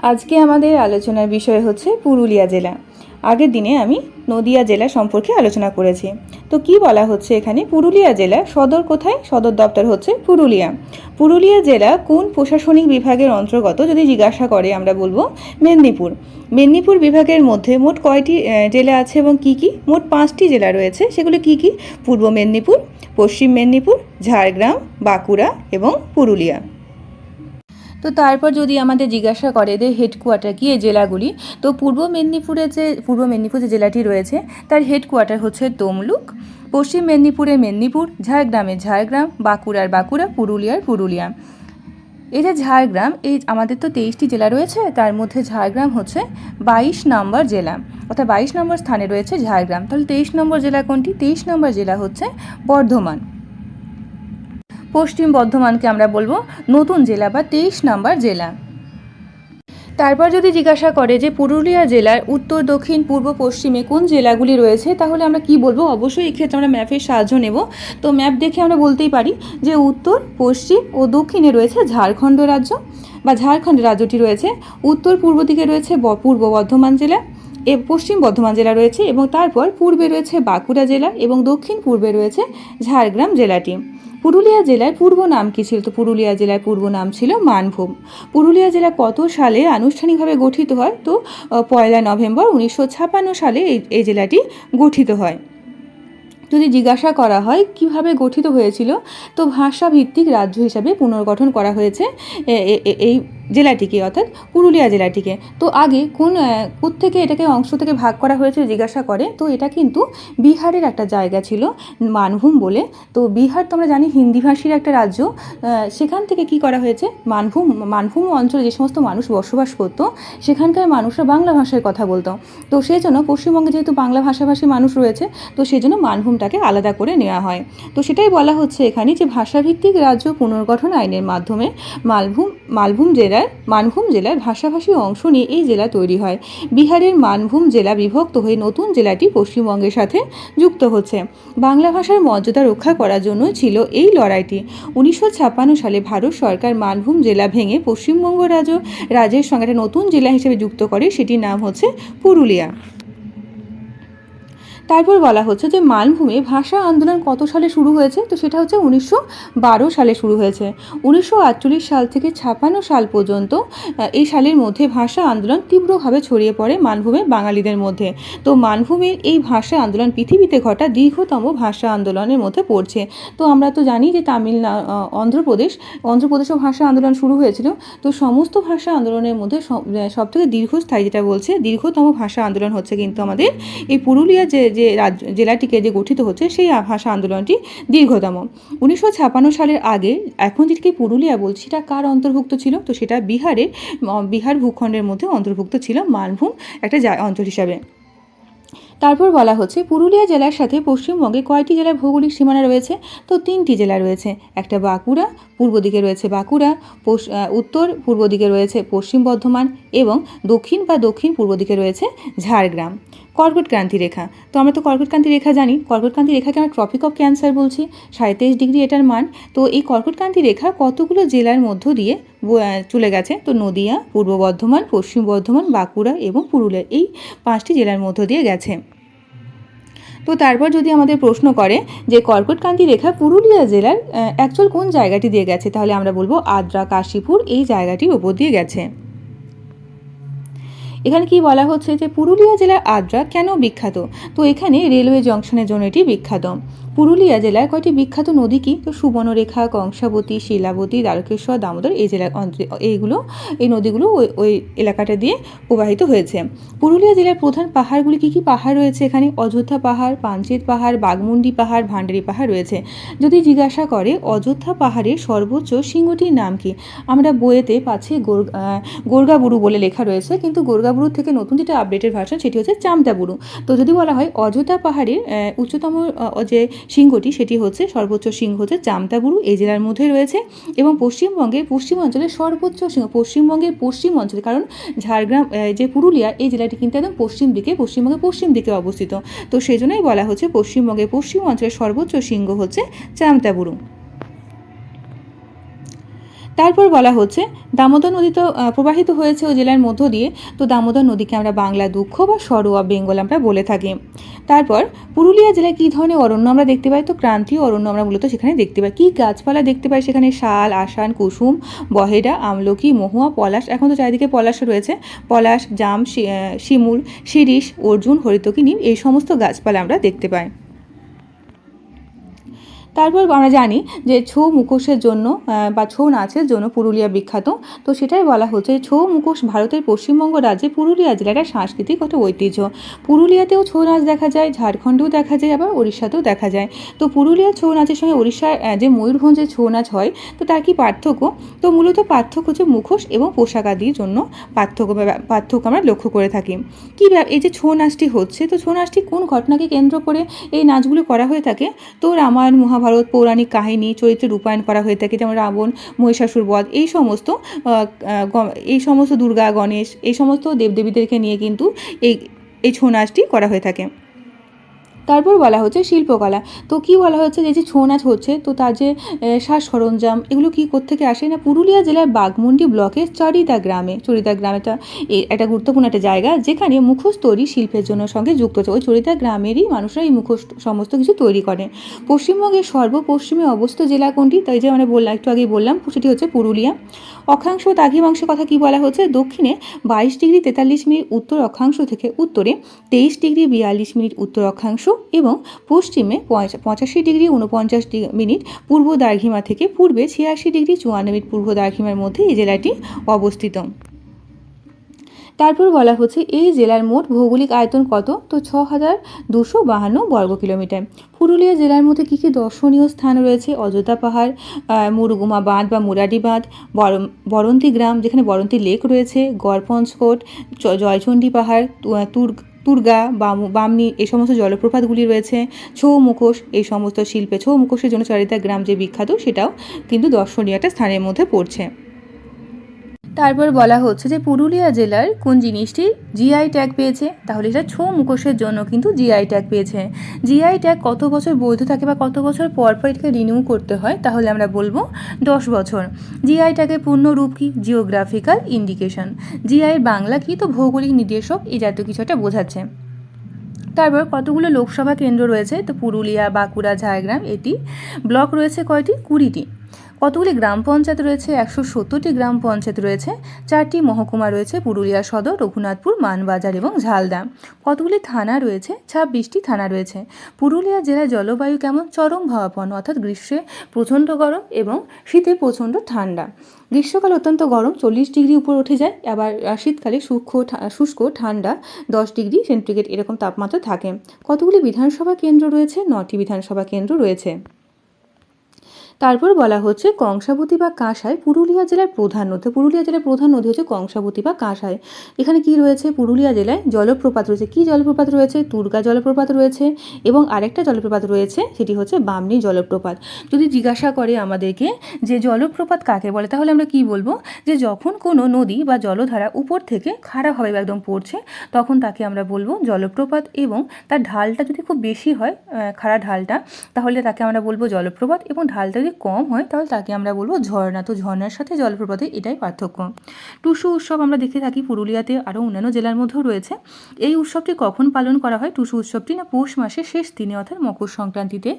আজকে আমাদের আলোচনার বিষয় হচ্ছে পুরুলিয়া জেলা। আগের দিনে আমি নদিয়া জেলা সম্পর্কে আলোচনা করেছি। তো কি বলা হচ্ছে এখানে, পুরুলিয়া জেলা সদর কোথায়? সদর দপ্তর হচ্ছে পুরুলিয়া। পুরুলিয়া জেলা কোন প্রশাসনিক বিভাগের অন্তর্গত যদি জিজ্ঞাসা করে আমরা বলবো মেদিনীপুর। মেদিনীপুর বিভাগের মধ্যে মোট কয়টি জেলা আছে এবং কি কি? মোট 5টি জেলা রয়েছে। সেগুলো কি কি? পূর্ব মেদিনীপুর, পশ্চিম মেদিনীপুর, ঝাড়গ্রাম, বাঁকুড়া এবং পুরুলিয়া। তো তারপর যদি আমাদের জিজ্ঞাসা করে এদের হেডকোয়ার্টার কি এই জেলাগুলি, তো পূর্ব মেদিনীপুর যে জেলাটি রয়েছে তার হেডকোয়ার্টার হচ্ছে তমলুক, পশ্চিম মেদিনীপুরে মেদিনীপুর, ঝাড়গ্রাম, বাঁকুড়া, পুরুলিয়া। এই যে ঝাড়গ্রাম, এই আমাদের তো 23টি জেলা রয়েছে, তার মধ্যে ঝাড়গ্রাম হচ্ছে 22 নম্বর জেলা, অর্থাৎ 22 নম্বর স্থানে রয়েছে ঝাড়গ্রাম। তাহলে 23 নম্বর জেলা কোনটি? 23 নম্বর জেলা হচ্ছে বর্ধমান। পশ্চিম বর্ধমানকে আমরা বলবো নতুন জেলা বা 23 নম্বর জেলা। তারপর যদি জিজ্ঞাসা করে যে পুরুলিয়া জেলার উত্তর, দক্ষিণ, পূর্ব, পশ্চিমে কোন জেলাগুলি রয়েছে, তাহলে আমরা কি বলবো? অবশ্যই এক্ষেত্রে আমরা ম্যাপের সাহায্য নেব। তো ম্যাপ দেখে আমরা বলতেই পারি যে উত্তর, পশ্চিম ও দক্ষিণে রয়েছে ঝাড়খণ্ড রাজ্য বা ঝাড়খণ্ড রাজ্যটি রয়েছে। উত্তর পূর্ব দিকে রয়েছে পূর্ব বর্ধমান জেলা, পশ্চিম বর্ধমান জেলা রয়েছে, এবং তারপর পূর্বে রয়েছে বাঁকুড়া জেলা এবং দক্ষিণ পূর্বে রয়েছে ঝাড়গ্রাম জেলাটি। পুরুলিয়া জেলার পূর্ব নাম কী ছিল? তো পুরুলিয়া জেলার পূর্ব নাম ছিল মানভূম। পুরুলিয়া জেলা কত সালে আনুষ্ঠানিকভাবে গঠিত হয়? তো 1 নভেম্বর 1956 সালে এই জেলাটি গঠিত হয়। যদি জিজ্ঞাসা করা হয় কিভাবে গঠিত হয়েছিল, তো ভাষাভিত্তিক রাজ্য হিসাবে পুনর্গঠন করা হয়েছে এই জেলাটিকে, অর্থাৎ পুরুলিয়া জেলাটিকে। তো আগে কোত্থেকে এটাকে অংশ থেকে ভাগ করা হয়েছে জিজ্ঞাসা করে, তো এটা কিন্তু বিহারের একটা জায়গা ছিল মানভূম বলে। তো বিহার তো আমরা জানি হিন্দিভাষীর একটা রাজ্য, সেখান থেকে কি করা হয়েছে, মানভূম অঞ্চলে যে সমস্ত মানুষ বসবাস করতো সেখানকার মানুষরা বাংলা ভাষায় কথা বলতো। তো সেই জন্য পশ্চিমবঙ্গে যেহেতু বাংলা ভাষাভাষী মানুষ রয়েছে, তো সেই জন্য মানভূমটাকে আলাদা করে নেওয়া হয়। তো সেটাই বলা হচ্ছে এখানে যে ভাষাভিত্তিক রাজ্য পুনর্গঠন আইনের মাধ্যমে মানভূম জেলার ভাষাভাষী অংশ নিয়ে এই জেলা তৈরি হয়। বিহারের মানভূম জেলা বিভক্ত হয়ে নতুন জেলাটি পশ্চিমবঙ্গের সাথে যুক্ত হচ্ছে। বাংলা ভাষার মর্যাদা রক্ষা করার জন্য ছিল এই লড়াইটি। 1956 সালে ভারত সরকার মানভূম জেলা ভেঙে পশ্চিমবঙ্গ রাজ্যের সঙ্গে একটা নতুন জেলা হিসেবে যুক্ত করে, সেটির নাম হচ্ছে পুরুলিয়া। তারপর বলা হচ্ছে যে মানভূমে ভাষা আন্দোলন কত সালে শুরু হয়েছে, তো সেটা হচ্ছে 1912 সালে শুরু হয়েছে। 1948 সাল থেকে 56 সাল পর্যন্ত এই সালের মধ্যে ভাষা আন্দোলন তীব্রভাবে ছড়িয়ে পড়ে মানভূমের বাঙালিদের মধ্যে। তো মানভূমের এই ভাষা আন্দোলন পৃথিবীতে ঘটা দীর্ঘতম ভাষা আন্দোলনের মধ্যে পড়ছে। তো আমরা তো জানি যে অন্ধ্রপ্রদেশও ভাষা আন্দোলন শুরু হয়েছিল। তো সমস্ত ভাষা আন্দোলনের মধ্যে সবথেকে দীর্ঘস্থায়ী, যেটা বলছে দীর্ঘতম ভাষা আন্দোলন হচ্ছে কিন্তু আমাদের এই পুরুলিয়া যে জেলাটিকে যে গঠিত হচ্ছে সেই ভাষা আন্দোলনটি দীর্ঘতম। 1956 সালের আগে এখন যেটিকে পুরুলিয়া বলছি সেটা কার অন্তর্ভুক্ত ছিল? তো সেটা বিহার ভূখণ্ডের মধ্যে অন্তর্ভুক্ত ছিল মানভূম একটা অঞ্চল হিসাবে। তারপর বলা হচ্ছে পুরুলিয়া জেলার সাথে পশ্চিমবঙ্গে কয়টি জেলার ভৌগোলিক সীমানা রয়েছে? তো 3টি জেলা রয়েছে। একটা বাঁকুড়া, পূর্ব দিকে রয়েছে বাঁকুড়া, উত্তর পূর্ব দিকে রয়েছে পশ্চিম বর্ধমান, এবং দক্ষিণ পূর্ব দিকে রয়েছে ঝাড়গ্রাম। কর্কটক্রান্তি রেখা, তো আমরা তো কর্কটক্রান্তি রেখা জানি। কর্কটক্রান্তি রেখাকে আমরা ট্রপিক অফ ক্যান্সার বলছি, 37 ডিগ্রি এটার মান। তো এই কর্কটক্রান্তি রেখা কতগুলো জেলার মধ্য দিয়ে চলে গেছে? তো নদিয়া, পূর্ব বর্ধমান, পশ্চিম বর্ধমান, বাঁকুড়া এবং পুরুলিয়া, এই 5টি জেলার মধ্য দিয়ে গেছে। তো তারপর যদি আমাদের প্রশ্ন করে যে কর্কটক্রান্তি রেখা পুরুলিয়া জেলার অ্যাকচুয়াল কোন জায়গাটি দিয়ে গেছে, তাহলে আমরা বলবো আদ্রা কাশীপুর এই জায়গাটির ওপর দিয়ে গেছে। এখানে কি বলা হচ্ছে যে পুরুলিয়া জেলার আদ্রা কেন বিখ্যাত? তো এখানে রেলওয়ে জংশনের জন্য এটি বিখ্যাত। পুরুলিয়া জেলার কয়টি বিখ্যাত নদী কি? তো সুবর্ণরেখা, কংসাবতী, শিলাবতী, দ্বারকেশ্বর, দামোদর, এই নদীগুলো ওই এলাকাটা দিয়ে প্রবাহিত হয়েছে। পুরুলিয়া জেলার প্রধান পাহাড়গুলি কি কি পাহাড় রয়েছে? এখানে অযোধ্যা পাহাড়, পাঞ্চেত পাহাড়, বাঘমুন্ডি পাহাড়, ভান্ডারি পাহাড় রয়েছে। যদি জিজ্ঞাসা করে অযোধ্যা পাহাড়ের সর্বোচ্চ শৃঙ্গটির নাম কি, আমরা বইয়েতে পাচ্ছি গোর্গাবুরু বলে লেখা রয়েছে, কিন্তু গোর্গাবুরুর থেকে নতুন যেটা আপডেটেড ভার্সন সেটি হচ্ছে চামতাবুরু। তো যদি বলা হয় অযোধ্যা পাহাড়ের উচ্চতম যে শৃঙ্গটি সেটি হচ্ছে সর্বোচ্চ শৃঙ্গ হচ্ছে চামতাবুরু, এই জেলার মধ্যে রয়েছে। এবং পশ্চিমবঙ্গের পশ্চিমাঞ্চলের সর্বোচ্চ শৃঙ্গ, পশ্চিমবঙ্গের পশ্চিম অঞ্চলে, কারণ ঝাড়গ্রাম যে পুরুলিয়া এই জেলাটি কিন্তু একদম পশ্চিমবঙ্গের পশ্চিম দিকে অবস্থিত। তো সেই জন্যই বলা হচ্ছে পশ্চিমবঙ্গের পশ্চিম অঞ্চলের সর্বোচ্চ শৃঙ্গ হচ্ছে চামতাবুরু। তারপর বলা হচ্ছে দামোদর নদী তো প্রবাহিত হয়েছে ওই জেলার মধ্য দিয়ে, তো দামোদর নদীকে আমরা বাংলা দুঃখ বা সরো অফ বেঙ্গল আমরা বলে থাকি। তারপর পুরুলিয়া জেলায় কী ধরনের অরণ্য আমরা দেখতে পাই, তো ক্রান্তীয় অরণ্য আমরা মূলত সেখানে দেখতে পাই। কী গাছপালা দেখতে পাই সেখানে, শাল, আসান, কুসুম, বহেরা, আমলকি, মহুয়া, পলাশ, এখন তো চারিদিকে পলাশ রয়েছে, পলাশ, জাম, শিমুল, শিরীষ, অর্জুন, হরিতকি, নিম, এই সমস্ত গাছপালা আমরা দেখতে পাই। তারপর আমরা জানি যে ছৌ মুখোশের জন্য বা ছৌ নাচের জন্য পুরুলিয়া বিখ্যাত। তো সেটাই বলা হচ্ছে ছৌ মুখোশ ভারতের পশ্চিমবঙ্গ রাজ্যে পুরুলিয়া জেলার একটা সাংস্কৃতিক একটা ঐতিহ্য। পুরুলিয়াতেও ছৌ নাচ দেখা যায়, ঝাড়খণ্ডেও দেখা যায়, আবার উড়িষ্যাতেও দেখা যায়। তো পুরুলিয়ার ছৌ নাচের সঙ্গে উড়িষ্যার যে ময়ূরভঞ্জের ছৌ নাচ হয়, তো তার কি পার্থক্য? তো মূলত পার্থক্য হচ্ছে মুখোশ এবং পোশাক আদির জন্য পার্থক্য আমরা লক্ষ্য করে থাকি। এই যে ছৌ নাচটি হচ্ছে, তো ছৌ নাচটি কোন ঘটনাকে কেন্দ্র করে এই নাচগুলো করা হয়ে থাকে? তো রামায়ণ, মহাভারত, পৌরাণিক কাহিনী, চরিত্রে রূপায়ণ করা হয়ে থাকে, যেমন রাবণ, মহিষাসুর বধ, এই সমস্ত দুর্গা, গণেশ, এই সমস্ত দেবদেবীদেরকে নিয়ে কিন্তু এই ছৌ নাচটি করা হয়ে থাকে। তারপর বলা হচ্ছে শিল্পকলা। তো কি বলা হচ্ছে যে ছৌ নাচ হচ্ছে, তো তার যে সাজ সরঞ্জাম এগুলো কি কোত্থেকে আসে না, পুরুলিয়া জেলার বাঘমুন্ডি ব্লকের চরিদা গ্রামেটা একটা গুরুত্বপূর্ণ একটা জায়গা, যেখানে মুখোশ তৈরি শিল্পের জন্য সঙ্গে যুক্ত আছে। ওই চরিদা গ্রামেরই মানুষরা এই মুখোশ সমস্ত কিছু তৈরি করে। পশ্চিমবঙ্গের সর্বপশ্চিমে অবস্থিত জেলা কোনটি? তাই যে একটু আগেই বললাম, সেটি হচ্ছে পুরুলিয়া। অক্ষাংশ ও দ্রাঘিমাংশ কথা কি বলা হচ্ছে? দক্ষিণে 22°43' উত্তর অক্ষাংশ থেকে উত্তরে 23°42' উত্তর অক্ষাংশ এবং পশ্চিমে 85°49' পূর্ব দ্রাঘিমা থেকে পূর্বে 86°54' পূর্ব দ্রাঘিমার মধ্যে এই জেলাটি অবস্থিত। তারপর বলা হচ্ছে এই জেলার মোট ভৌগোলিক আয়তন কত? তো 6252 বর্গ কিলোমিটার। পুরুলিয়া জেলার মধ্যে কী কী দর্শনীয় স্থান রয়েছে? অযোধ্যা পাহাড়, মুরগুমা বাঁধ বা মুরাডি বাঁধ, বরন্তী গ্রাম যেখানে বরন্তী লেক রয়েছে, গড়পঞ্চকোট, জয়চণ্ডী পাহাড়, তুর্গা, বামনি, এই সমস্ত জলপ্রপাতগুলি রয়েছে। ছৌ মুখোশ, এই সমস্ত শিল্পে ছৌ মুখোশের জন্য চরিদা গ্রাম যে বিখ্যাত, সেটাও কিন্তু দর্শনীয় একটা স্থানের মধ্যে পড়ছে। তারপর বলা হচ্ছে যে পুরুলিয়া জেলার কোন জিনিসটি জিআই ট্যাগ পেয়েছে? তাহলে এটা ছৌ মুখোশের জন্য কিন্তু জিআই ট্যাগ পেয়েছে। জিআই ট্যাগ কত বছর বৈধ থাকে বা কত বছর পর পর এটাকে রিনিউ করতে হয়? তাহলে আমরা বলবো 10 বছর। জিআই ট্যাগের পূর্ণ রূপ কি? Geographical indication. জিআইয়ের বাংলা কি? তো ভৌগোলিক নির্দেশক, এই জাতীয় কিছু একটা বোঝাচ্ছে। তারপর কতগুলো লোকসভা কেন্দ্র রয়েছে? তো পুরুলিয়া, বাঁকুড়া, ঝাড়গ্রাম, এটি ব্লক রয়েছে কয়টি? 20টি। কতগুলি গ্রাম পঞ্চায়েত রয়েছে? 170টি গ্রাম পঞ্চায়েত রয়েছে। 4টি মহকুমা রয়েছে, পুরুলিয়া সদর, রঘুনাথপুর, মানবাজার এবং ঝালদা। কতগুলি থানা রয়েছে? 26টি থানা রয়েছে। পুরুলিয়া জেলার জলবায়ু কেমন? চরম ভাবাপন্ন, অর্থাৎ গ্রীষ্মে প্রচণ্ড গরম এবং শীতে প্রচণ্ড ঠান্ডা। গ্রীষ্মকালে অত্যন্ত গরম, 40° উপর উঠে যায়, আবার শীতকালে শুষ্ক ঠান্ডা 10°C এরকম তাপমাত্রা থাকে। কতগুলি বিধানসভা কেন্দ্র রয়েছে? 9টি বিধানসভা কেন্দ্র রয়েছে। তারপর বলা হচ্ছে কংসাবতী বা কাঁসাই পুরুলিয়া জেলার প্রধান নদী। পুরুলিয়া জেলার প্রধান নদী হচ্ছে কংসাবতী বা কাঁসাই। এখানে কি রয়েছে? পুরুলিয়া জেলায় জলপ্রপাত রয়েছে। কি জলপ্রপাত রয়েছে? তুর্গা জলপ্রপাত রয়েছে এবং আরেকটা জলপ্রপাত রয়েছে, সেটি হচ্ছে বামনি জলপ্রপাত। যদি জিজ্ঞাসা করে আমাদেরকে যে জলপ্রপাত কাকে বলে, তাহলে আমরা কি বলবো? যে যখন কোনো নদী বা জলধারা উপর থেকে খাড়াভাবে একদম পড়ছে, তখন তাকে আমরা বলবো জলপ্রপাত, এবং তার ঢালটা যদি খুব বেশি হয়, খাড়া ঢালটা, তাহলে তাকে আমরা বলবো জলপ্রপাত, এবং ঢালটা যদি কম হয় তাহলে তাকে আমরা বলবো ঝর্ণা। তো ঝর্ণার সাথে জলপ্রপাতের এটাই পার্থক্য। টুসু উৎসব আমরা দেখে থাকি, পুরুলিয়াতে আরও অন্যান্য জেলার মধ্যেও রয়েছে। এই উৎসবটি কখন পালন করা হয়? টুসু উৎসবটি না পৌষ মাসের শেষ দিনে, অর্থাৎ মকর সংক্রান্তিতে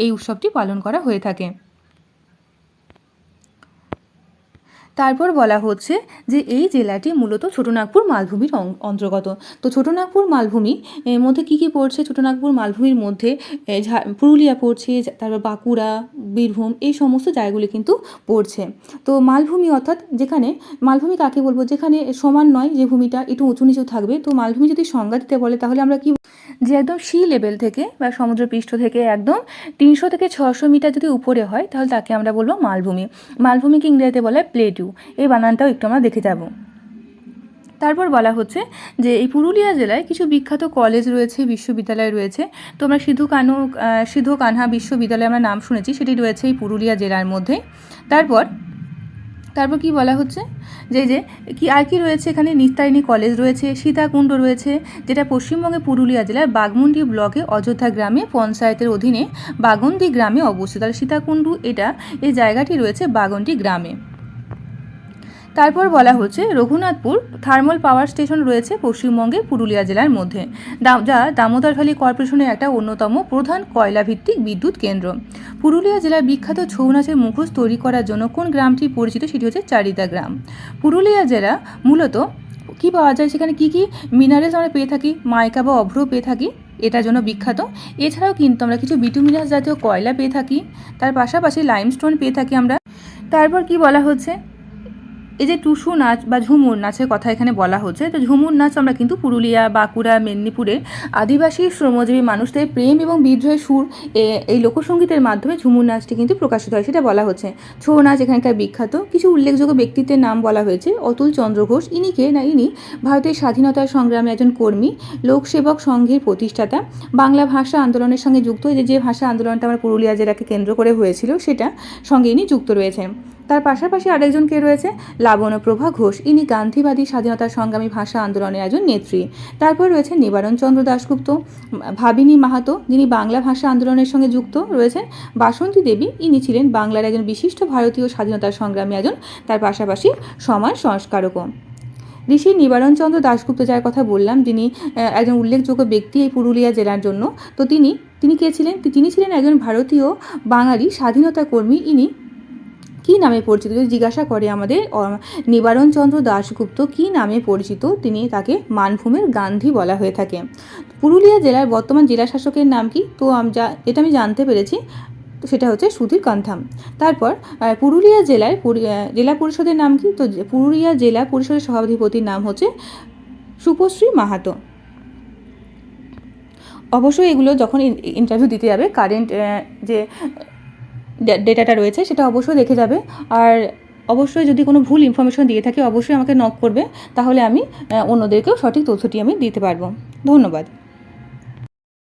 এই উৎসবটি পালন করা হয়ে থাকে। তারপর বলা হচ্ছে যে এই জেলাটি মূলত ছোটনাগপুর মালভূমির অন্তর্গত। তো ছোটনাগপুর মালভূমি এর মধ্যে কী কী পড়ছে? ছোটনাগপুর মালভূমির মধ্যে পুরুলিয়া পড়ছে, তারপর বাঁকুড়া, বীরভূম, এই সমস্ত জায়গাগুলি কিন্তু পড়ছে। তো মালভূমি অর্থাৎ যেখানে, মালভূমি কাকে বলবো? যেখানে সমান নয়, যে ভূমিটা একটু উঁচু নিচু থাকবে। তো মালভূমি যদি সংজ্ঞা দিতে বলে তাহলে আমরা কি, যে একদম সি লেভেল থেকে বা সমুদ্রপৃষ্ঠ থেকে একদম 300 থেকে 600 মিটার যদি উপরে হয়, তাহলে তাকে আমরা বলবো মালভূমি। মালভূমিকে ইংরেজিতে বলা হয় প্লেটু। এই বানানটাও একটু আমরা দেখে যাব। তারপর বলা হচ্ছে যে এই পুরুলিয়া জেলায় কিছু বিখ্যাত কলেজ রয়েছে, বিশ্ববিদ্যালয় রয়েছে। তো আমরা সিধু কানহা বিশ্ববিদ্যালয় আমরা নাম শুনেছি, সেটি রয়েছে এই পুরুলিয়া জেলার মধ্যে। তারপর কি বলা হচ্ছে যে কি আর কি রয়েছে এখানে? নিস্তারিণী কলেজ রয়েছে, সীতাকুণ্ড রয়েছে, যেটা পশ্চিমবঙ্গের পুরুলিয়া জেলার বাঘমুন্ডি ব্লকে অযোধ্যা গ্রামে পঞ্চায়েতের অধীনে বাগন্দি গ্রামে অবস্থিত। আর সীতাকুণ্ড এই জায়গাটি রয়েছে বাগন্দি গ্রামে। তারপর বলা হচ্ছে রঘুনাথপুর থার্মাল পাওয়ার স্টেশন রয়েছে পশ্চিমবঙ্গের পুরুলিয়া জেলার মধ্যে, যা দামোদর ভ্যালি কর্পোরেশনের একটা অন্যতম প্রধান কয়লা ভিত্তিক বিদ্যুৎ কেন্দ্র। পুরুলিয়া জেলার বিখ্যাত ছৌ নাচের মুখোশ তৈরি করার জন্য কোন গ্রামটি পরিচিত, সেটি হচ্ছে চারিদা গ্রাম। পুরুলিয়া জেলা মূলত কী পাওয়া যায়, সেখানে কী কী মিনারেলস আমরা পেয়ে থাকি, মাইকা বা অভ্র পেয়ে থাকি, এটার জন্য বিখ্যাত। এছাড়াও কিন্তু আমরা কিছু বিটুমিনাস জাতীয় কয়লা পেয়ে থাকি, তার পাশাপাশি লাইমস্টোন পেয়ে থাকি আমরা। তারপর কি বলা হচ্ছে, এই যে টুসু নাচ বা ঝুমুর নাচের কথা এখানে বলা হচ্ছে, তো ঝুমুর নাচ আমরা কিন্তু পুরুলিয়া, বাঁকুড়া, মেদিনীপুরে আদিবাসী শ্রমজীবী মানুষদের প্রেম এবং বিদ্রোহের সুর এই লোকসঙ্গীতের মাধ্যমে ঝুমুর নাচটি কিন্তু প্রকাশিত হয়, সেটা বলা হচ্ছে। ছৌ নাচ এখানকার বিখ্যাত। কিছু উল্লেখযোগ্য ব্যক্তিত্বের নাম বলা হয়েছে, অতুল চন্দ্র ঘোষ, ইনি ভারতের স্বাধীনতার সংগ্রামে একজন কর্মী, লোকসেবক সংঘের প্রতিষ্ঠাতা, বাংলা ভাষা আন্দোলনের সঙ্গে যুক্ত। যে ভাষা আন্দোলনটা আমার পুরুলিয়া জেলাকে কেন্দ্র করে হয়েছিল, সেটা সঙ্গে ইনি যুক্ত রয়েছেন। তার পাশাপাশি আরেকজন কে রয়েছে, লাবণ্যপ্রভা ঘোষ, ইনি গান্ধীবাদী স্বাধীনতা সংগ্রামী ভাষা আন্দোলনের একজন নেত্রী। তারপর রয়েছে নিবারণ চন্দ্র দাশগুপ্ত, ভাবিনী মাহাতো, যিনি বাংলা ভাষা আন্দোলনের সঙ্গে যুক্ত রয়েছেন। বাসন্তী দেবী, ইনি ছিলেন বাংলার একজন বিশিষ্ট ভারতীয় স্বাধীনতা সংগ্রামী একজন, তার পাশাপাশি সমাজ সংস্কারকও। ঋষি নিবারণ চন্দ্র দাশগুপ্ত, যার কথা বললাম, যিনি একজন উল্লেখযোগ্য ব্যক্তি এই পুরুলিয়া জেলার জন্য, তো তিনি কে ছিলেন, তিনি ছিলেন একজন ভারতীয় বাঙালি স্বাধীনতা কর্মী। ইনি কী নামে পরিচিত, যদি জিজ্ঞাসা করে আমাদের নিবারণ চন্দ্র দাশগুপ্ত কী নামে পরিচিত, তাকে মানভূমের গান্ধী বলা হয়ে থাকে। পুরুলিয়া জেলার বর্তমান জেলা শাসকের নাম কি, তো যেটা আমি জানতে পেরেছি, তো সেটা হচ্ছে সুধীর কান্থাম। তারপর পুরুলিয়া জেলার জেলা পরিষদের নাম কি, তো পুরুলিয়া জেলা পরিষদের সভাধিপতির নাম হচ্ছে শুভশ্রী মাহাতো। অবশ্যই এগুলো যখন ইন্টারভিউ দিতে যাবে, কারেন্ট যে ডেটাটা রয়েছে সেটা অবশ্যই দেখে যাবে। আর অবশ্যই যদি কোনো ভুল ইনফরমেশন দিয়ে থাকে, অবশ্যই আমাকে নক করবে, তাহলে আমি অন্যদেরকেও সঠিক তথ্যটি আমি দিতে পারবো। ধন্যবাদ।